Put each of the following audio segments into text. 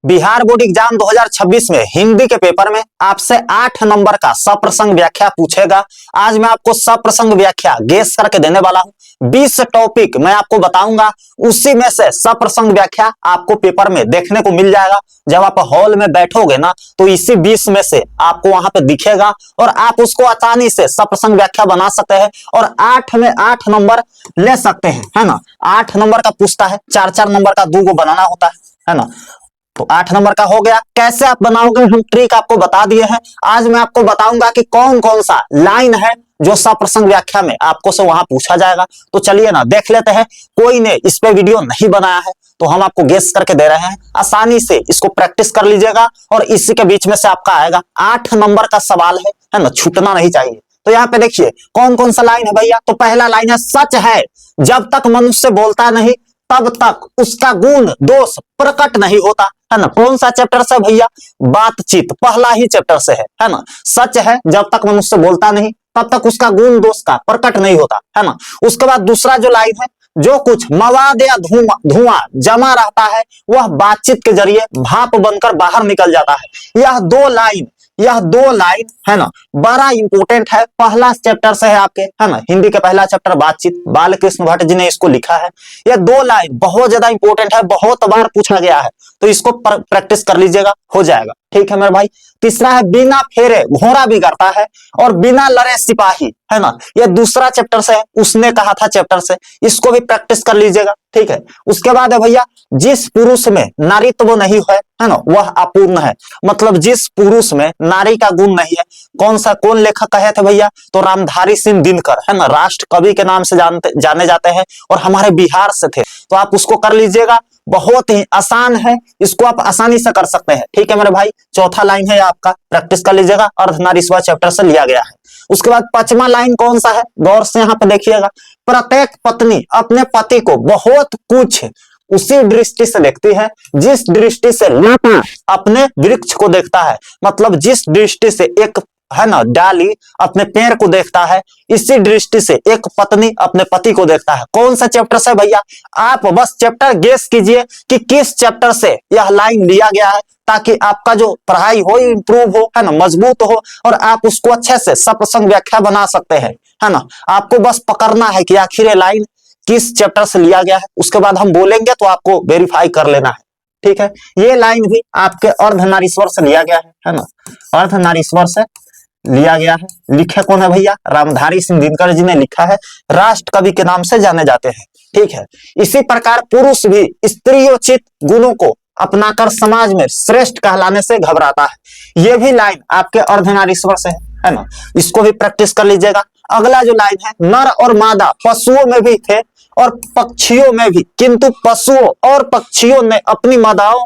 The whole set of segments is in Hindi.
बिहार बोर्ड एग्जाम 2026 में हिंदी के पेपर में आपसे 8 नंबर का सप्रसंग व्याख्या पूछेगा। आज मैं आपको सप्रसंग व्याख्या गेस करके देने वाला हूं। 20 टॉपिक मैं आपको बताऊंगा, उसी में से सप्रसंग व्याख्या आपको पेपर में देखने को मिल जाएगा। जब आप हॉल में बैठोगे ना, तो इसी 20 में से आपको वहां पे दिखेगा और आप उसको आसानी से सप्रसंग व्याख्या बना सकते हैं और 8 में 8 नंबर ले सकते हैं, है ना। 8 नंबर का पूछता है, 4-4 नंबर का 2 बनाना होता है ना। तो 8 नंबर का हो गया। कैसे आप बनाओगे हम ट्रिक आपको बता दिए हैं। आज मैं आपको बताऊंगा कि कौन कौन सा लाइन है जो सप्रसंग व्याख्या में आपको से वहां पूछा जाएगा। तो चलिए ना देख लेते हैं। कोई ने इस पे वीडियो नहीं बनाया है तो हम आपको गेस करके दे रहे हैं। आसानी से इसको प्रैक्टिस कर लीजिएगा और इसी के बीच में से आपका आएगा। 8 नंबर का सवाल है ना, छूटना नहीं चाहिए। तो यहाँ पे देखिए कौन कौन सा लाइन है भैया। तो पहला लाइन है, सच है जब तक मनुष्य बोलता नहीं तब तक उसका गुण दोष प्रकट नहीं होता, है ना। कौन सा चैप्टर से भैया? बातचीत, पहला ही चैप्टर से है ना। सच है जब तक मनुष्य बोलता नहीं तब तक उसका गुण दोष का प्रकट नहीं होता, है ना। उसके बाद दूसरा जो लाइन है, जो कुछ मवाद या धुआं जमा रहता है वह बातचीत के जरिए भाप बनकर बाहर निकल जाता है। यह दो लाइन है ना, बड़ा इंपोर्टेंट है। पहला चैप्टर से है आपके, है ना। हिंदी के पहला चैप्टर बातचीत, बालकृष्ण भट्ट जी ने इसको लिखा है। यह 2 लाइन बहुत ज्यादा इंपोर्टेंट है, बहुत बार पूछा गया है, तो इसको प्रैक्टिस कर लीजिएगा, हो जाएगा। ठीक है मेरे भाई। तीसरा है, बिना फेरे घोड़ा बिगड़ता है और बिना लड़े सिपाही, है ना। यह दूसरा चैप्टर से है, उसने कहा था चैप्टर से, इसको भी प्रैक्टिस कर लीजिएगा। ठीक है। उसके बाद है भैया, जिस पुरुष में नारीत्व नहीं है ना, वह अपूर्ण है। मतलब जिस पुरुष में नारी का गुण नहीं है। कौन लेखक कहे थे भैया? तो रामधारी सिंह दिनकर, है ना, राष्ट्र कवि के नाम से जाने जाते हैं और हमारे बिहार से थे। तो आप उसको कर लीजिएगा, बहुत ही आसान है, इसको आप आसानी से कर सकते हैं। ठीक है मेरे भाई। चौथा लाइन है आपका, प्रैक्टिस कर लीजिएगा, अर्धनारीश्वर चैप्टर से लिया गया है। उसके बाद 5वां लाइन कौन सा है? गौर से यहाँ पे देखिएगा। प्रत्येक पत्नी अपने पति को बहुत कुछ उसी दृष्टि से देखती है जिस दृष्टि से लता अपने वृक्ष को देखता है। मतलब जिस दृष्टि से एक, है ना, डाली अपने पेड़ को देखता है, इसी दृष्टि से एक पत्नी अपने पति को देखता है। कौन सा चैप्टर से भैया? आप बस चैप्टर गेस कीजिए कि किस चैप्टर से यह लाइन लिया गया है, ताकि आपका जो पढ़ाई हो इंप्रूव हो, है ना, मजबूत हो और आप उसको अच्छे से सप्रसंग व्याख्या बना सकते हैं, है ना। आपको बस पकड़ना है कि आखिर ये लाइन किस चैप्टर से लिया गया है। उसके बाद हम बोलेंगे तो आपको वेरीफाई कर लेना है। ठीक है। ये लाइन भी आपके अर्धनारीश्वर से लिया गया है ना, अर्धनारीश्वर से लिया गया है। लिखे कौन है भैया? रामधारी सिंह दिनकर जी ने लिखा है, राष्ट्र कवि के नाम से जाने जाते हैं। ठीक है। इसी प्रकार पुरुष भी स्त्रियोचित गुणों को अपनाकर समाज में श्रेष्ठ कहलाने से घबराता है। यह भी लाइन आपके अर्धनारीश्वर से है ना, इसको भी प्रैक्टिस कर लीजिएगा। अगला जो लाइन है, नर और मादा पशुओं में भी थे और पक्षियों में भी, किंतु पशुओं और पक्षियों ने अपनी मादाओं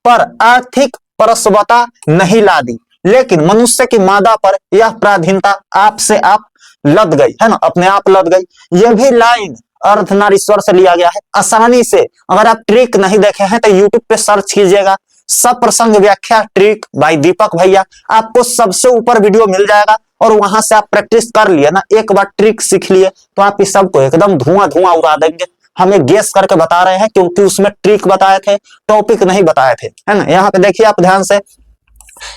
पर आर्थिक परस्वता नहीं ला दी, लेकिन मनुष्य की मादा पर यह प्राधीनता आपसे आप लद गई, है ना, अपने आप लद गई। यह भी लाइन अर्धनारीश्वर से लिया गया है। आसानी से, अगर आप ट्रिक नहीं देखे हैं तो यूट्यूब पे सर्च कीजिएगा, सप्रसंग व्याख्या ट्रिक बाय दीपक भैया, आपको सबसे ऊपर वीडियो मिल जाएगा और वहां से आप प्रैक्टिस कर लिए ना, एक बार ट्रिक सीख लिए तो आप इस सबको एकदम धुआं उड़ा देंगे। हमें गेस करके बता रहे हैं क्योंकि उसमें ट्रिक बताए थे, टॉपिक नहीं बताए थे, है ना। यहाँ पे देखिए आप ध्यान से,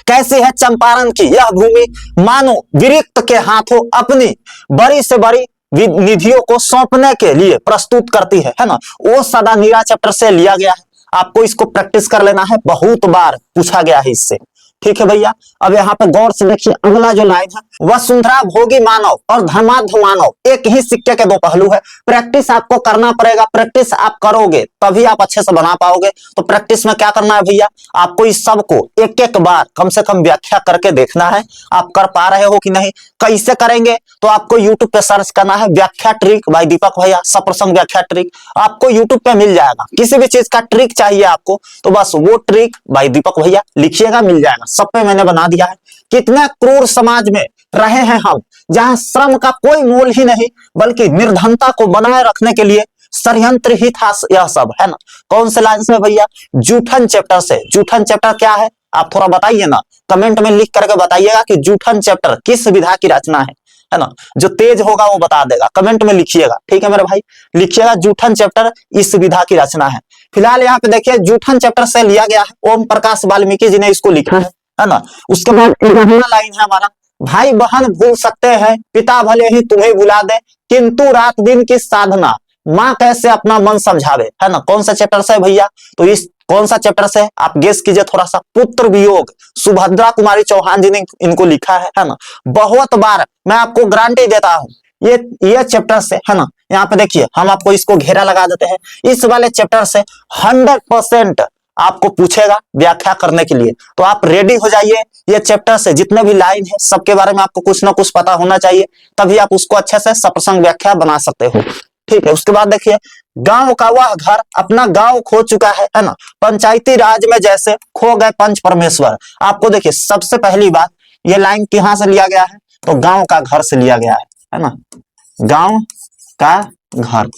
कैसी है चंपारण की यह भूमि, मानो विरक्त के हाथों अपनी बड़ी से बड़ी निधियों को सौंपने के लिए प्रस्तुत करती है ना। वो सदा नीरा चैप्टर से लिया गया है। आपको इसको प्रैक्टिस कर लेना है, बहुत बार पूछा गया है इससे। ठीक है भैया। अब यहाँ पे गौर से देखिए, अगला जो लाइन है, वसुंधरा भोगी मानव और धर्माढ्य मानव एक ही सिक्के के 2 पहलू है। प्रैक्टिस आपको करना पड़ेगा, प्रैक्टिस आप करोगे तभी आप अच्छे से बना पाओगे। तो प्रैक्टिस में क्या करना है भैया? आपको इस सब को एक एक बार कम से कम व्याख्या करके देखना है, आप कर पा रहे हो कि नहीं। कैसे करेंगे? तो आपको यूट्यूब पे सर्च करना है, व्याख्या ट्रिक बाय दीपक भैया, सप्रसंग व्याख्या ट्रिक, आपको यूट्यूब पे मिल जाएगा। किसी भी चीज का ट्रिक चाहिए आपको तो बस वो ट्रिक बाय दीपक भैया लिखिएगा, मिल जाएगा। सब पे मैंने बना दिया है। कितने क्रूर समाज में रहे हैं हम, जहां श्रम का कोई मोल ही नहीं, बल्कि निर्धनता को बनाए रखने के लिए षड्यंत्र ही था यह सब, है ना। कौन से लाइन से भैया? जूठन चैप्टर से। जूठन चैप्टर क्या है आप थोड़ा बताइए ना, कमेंट में लिख करके बताइएगा कि जूठन चैप्टर किस विधा की रचना है ना। जो तेज होगा वो बता देगा, कमेंट में लिखिएगा। ठीक है मेरे भाई, लिखिएगा जूठन चैप्टर इस विधा की रचना है। फिलहाल यहाँ पे देखिए जूठन चैप्टर से लिया गया है, ओम प्रकाश वाल्मीकि जी ने इसको लिखा है ना। उसके बाद लाइन है हमारा, भाई बहन भूल सकते हैं, पिता भले ही तुम्हें भुला दे, किंतु रात दिन की साधना माँ कैसे अपना मन समझावे, है ना। कौन सा चैप्टर से है भैया, तो इस कौन सा चैप्टर से आप गेस कीजिए थोड़ा सा। पुत्र वियोग, सुभद्रा कुमारी चौहान जी ने इनको लिखा है ना। बहुत बार मैं आपको गारंटी देता हूं ये चैप्टर से, है ना। यहाँ पे देखिए हम आपको इसको घेरा लगा देते हैं, इस वाले चैप्टर से 100% आपको पूछेगा व्याख्या करने के लिए। तो आप रेडी हो जाइए, ये चैप्टर से जितने भी लाइन है सबके बारे में आपको कुछ ना कुछ पता होना चाहिए, तभी आप उसको अच्छे से सप्रसंग व्याख्या बना सकते हो। ठीक है, उसके बाद देखिए, गांव का वह घर अपना गांव खो चुका है ना। पंचायती राज में जैसे खो गए पंच परमेश्वर। आपको देखिए सबसे पहली बात, ये लाइन कहां से लिया गया है, तो गांव का घर से लिया गया है ना। गांव का घर,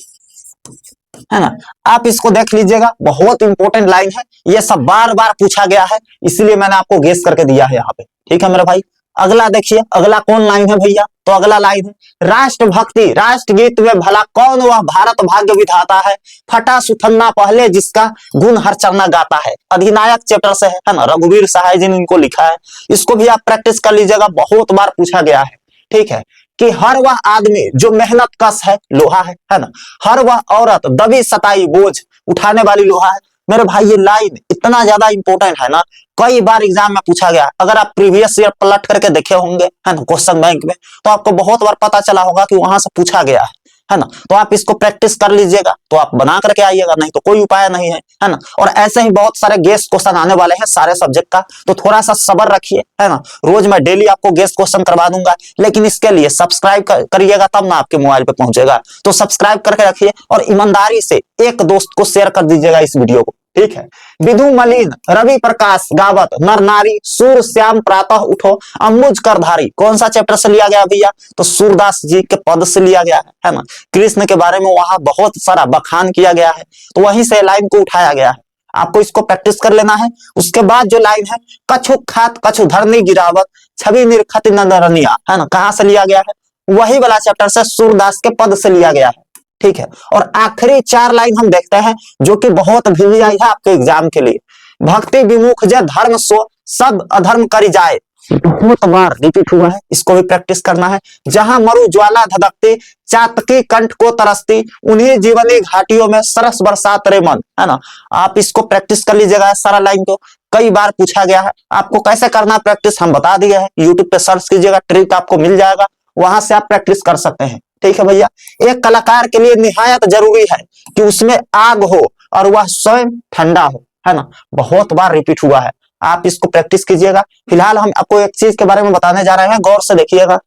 है ना। आप इसको देख लीजिएगा, बहुत इंपॉर्टेंट लाइन है, ये सब बार बार पूछा गया है, इसलिए मैंने आपको गेस करके दिया है यहाँ पे। ठीक है मेरे भाई, अगला देखिए, अगला कौन लाइन है भैया, तो अगला लाइन है, राष्ट्रभक्ति राष्ट्रगीत में भला कौन वह भारत भाग्य विधाता है, फटा सुथन्ना पहले जिसका गुण हर चरना गाता है। अधिनायक चैप्टर से है ना, रघुवीर सहाय जी ने इनको लिखा है। इसको भी आप प्रैक्टिस कर लीजिएगा, बहुत बार पूछा गया है। ठीक है, कि हर वह आदमी जो मेहनत कश है लोहा है ना। हर वह औरत दबी सताई बोझ उठाने वाली लोहा है। मेरे भाई ये लाइन इतना ज्यादा इंपॉर्टेंट है ना, कई बार एग्जाम में पूछा गया। अगर आप प्रीवियस ईयर पलट करके देखे होंगे, है ना, क्वेश्चन बैंक में, तो आपको बहुत बार पता चला होगा कि वहां से पूछा गया है ना। तो आप इसको प्रैक्टिस कर लीजिएगा, तो आप बना करके आइएगा, नहीं तो कोई उपाय नहीं है ना। और ऐसे ही बहुत सारे गेस्ट क्वेश्चन आने वाले हैं सारे सब्जेक्ट का, तो थोड़ा सा सब्र रखिए, है ना। रोज मैं डेली आपको गेस्ट क्वेश्चन करवा दूंगा, लेकिन इसके लिए सब्सक्राइब करिएगा, तब ना आपके मोबाइल पे पहुंचेगा। तो सब्सक्राइब करके रखिए और ईमानदारी से एक दोस्त को शेयर कर दीजिएगा इस वीडियो को। ठीक है, विधु मलिन रवि प्रकाश गावत नर नारी सूर श्याम प्रातः उठो अम्बुज करधारी। कौन सा चैप्टर से लिया गया भैया, तो सूरदास जी के पद से लिया गया है ना। कृष्ण के बारे में वहां बहुत सारा बखान किया गया है, तो वहीं से लाइन को उठाया गया है। आपको इसको प्रैक्टिस कर लेना है। उसके बाद जो लाइन है, कछु खात कछु धरनी गिरावत छवि निर्खत नंदरनिया, है ना, कहां से लिया गया है, वही वाला चैप्टर से सूरदास के पद से लिया गया है। ठीक है, और आखिरी 4 लाइन हम देखते हैं जो कि बहुत भी आई है आपके एग्जाम के लिए। भक्ति विमुख जय धर्म सो सब अधर्म करी जाए, बहुत बार रिपीट हुआ है, इसको भी प्रैक्टिस करना है। जहां मरु ज्वाला धधकती चातकी कंठ को तरसती, उन्हीं जीवनी घाटियों में सरस बरसात रे मन, है ना। आप इसको प्रैक्टिस कर लीजिएगा, सारा लाइन को कई बार पूछा गया है। आपको कैसे करना प्रैक्टिस हम बता दिए हैं, यूट्यूब पे सर्च कीजिएगा, ट्रिक आपको मिल जाएगा, वहां से आप प्रैक्टिस कर सकते हैं। ठीक है भैया, एक कलाकार के लिए निहायत जरूरी है कि उसमें आग हो और वह स्वयं ठंडा हो, है ना। बहुत बार रिपीट हुआ है, आप इसको प्रैक्टिस कीजिएगा। फिलहाल हम आपको एक चीज के बारे में बताने जा रहे हैं, गौर से देखिएगा।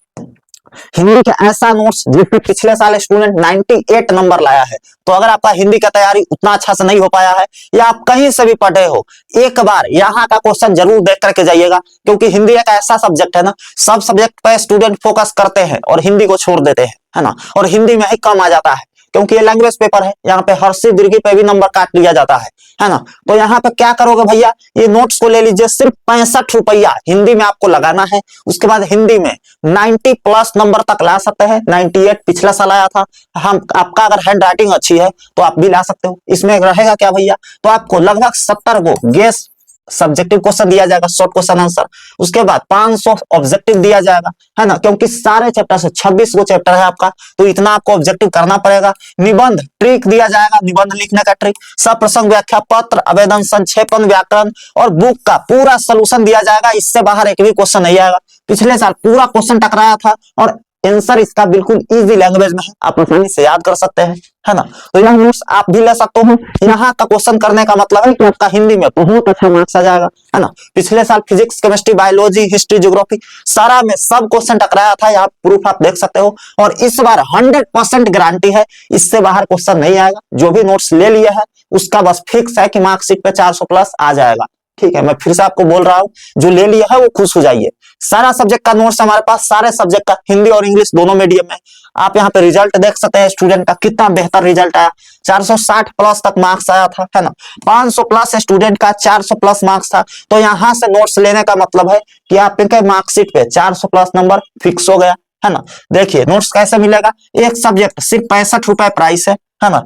हिंदी का ऐसा नोट्स जिसमें पिछले साल स्टूडेंट 98 नंबर लाया है। तो अगर आपका हिंदी का तैयारी उतना अच्छा से नहीं हो पाया है, या आप कहीं से भी पढ़े हो, एक बार यहाँ का क्वेश्चन जरूर देख करके जाइएगा, क्योंकि हिंदी एक ऐसा सब्जेक्ट है ना, सब सब्जेक्ट पे स्टूडेंट फोकस करते हैं और हिंदी को छोड़ देते हैं, है ना। और हिंदी में ही कम आ जाता है, क्योंकि ये लैंग्वेज पेपर है, यहाँ पे हर्षी दीर्घी पे भी नंबर काट लिया जाता है ना। तो यहाँ पे क्या करोगे भैया, ये नोट्स को ले लीजिए, सिर्फ 65 रुपया हिंदी में आपको लगाना है। उसके बाद हिंदी में 90+ नंबर तक ला सकते हैं। 98 पिछला साल आया था। हम आपका अगर हैंड राइटिंग अच्छी है तो आप भी ला सकते हो। इसमें रहेगा क्या भैया, तो आपको लगभग 70 को गेस सब्जेक्टिव क्वेश्चन दिया जाएगा, शॉर्ट क्वेश्चन आंसर। उसके बाद 500 ऑब्जेक्टिव दिया जाएगा, है ना, क्योंकि सारे चैप्टर से 26 गो चैप्टर है आपका, तो इतना आपको ऑब्जेक्टिव करना पड़ेगा। निबंध ट्रिक दिया जाएगा, निबंध लिखने का ट्रिक, सप्रसंग व्याख्या पत्र आवेदन संक्षेपण व्याकरण और बुक का पूरा सोल्यूशन दिया जाएगा। इससे बाहर एक भी क्वेश्चन नहीं आएगा। पिछले साल पूरा क्वेश्चन टकराया था और आंसर इसका बिल्कुल इजी लैंग्वेज में है, आप आसानी से याद कर सकते हैं, है ना। तो यह नोट्स आप भी ले सकते हो। यहाँ का क्वेश्चन करने का मतलब है कि आपका हिंदी में बहुत अच्छा मार्क्स आ जाएगा, है ना। पिछले साल physics chemistry biology history geography सारा में सब क्वेश्चन टकराया था, यहाँ प्रूफ आप देख सकते हो। और इस बार 100% गारंटी है, इससे बाहर क्वेश्चन नहीं आएगा। जो भी नोट्स ले लिए है उसका बस फिक्स है कि मार्कशीट पे 400+ आ जाएगा। ठीक है, मैं फिर से आपको बोल रहा हूँ, जो ले लिया है वो खुश हो जाइए। सारा सब्जेक्ट का नोट्स हमारे पास, सारे सब्जेक्ट का, हिंदी और इंग्लिश दोनों मीडियम में। आप यहाँ पे रिजल्ट देख सकते हैं स्टूडेंट का, कितना बेहतर रिजल्ट आया। 460+ तक मार्क्स आया था, है ना। 500+ स्टूडेंट का 400+ मार्क्स था। तो यहाँ से नोट्स लेने का मतलब है कि आपके मार्कशीट पे 400+ नंबर फिक्स हो गया, है ना। देखिए नोट्स कैसे मिलेगा, एक सब्जेक्ट सिर्फ 65 रुपए प्राइस है ना।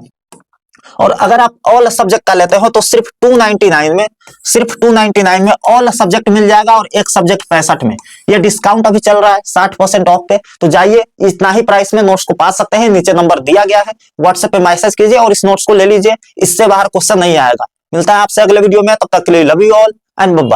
और अगर आप ऑल सब्जेक्ट का लेते हो तो सिर्फ 299 में ऑल सब्जेक्ट मिल जाएगा और एक सब्जेक्ट 65 में। ये डिस्काउंट अभी चल रहा है 60% ऑफ पे, तो जाइए इतना ही प्राइस में नोट्स को पा सकते हैं। नीचे नंबर दिया गया है, व्हाट्सएप पे मैसेज कीजिए और इस नोट्स को ले लीजिए, इससे बाहर क्वेश्चन नहीं आएगा। मिलता है आपसे अगले वीडियो में, तब तक के लिए love you all and bye bye.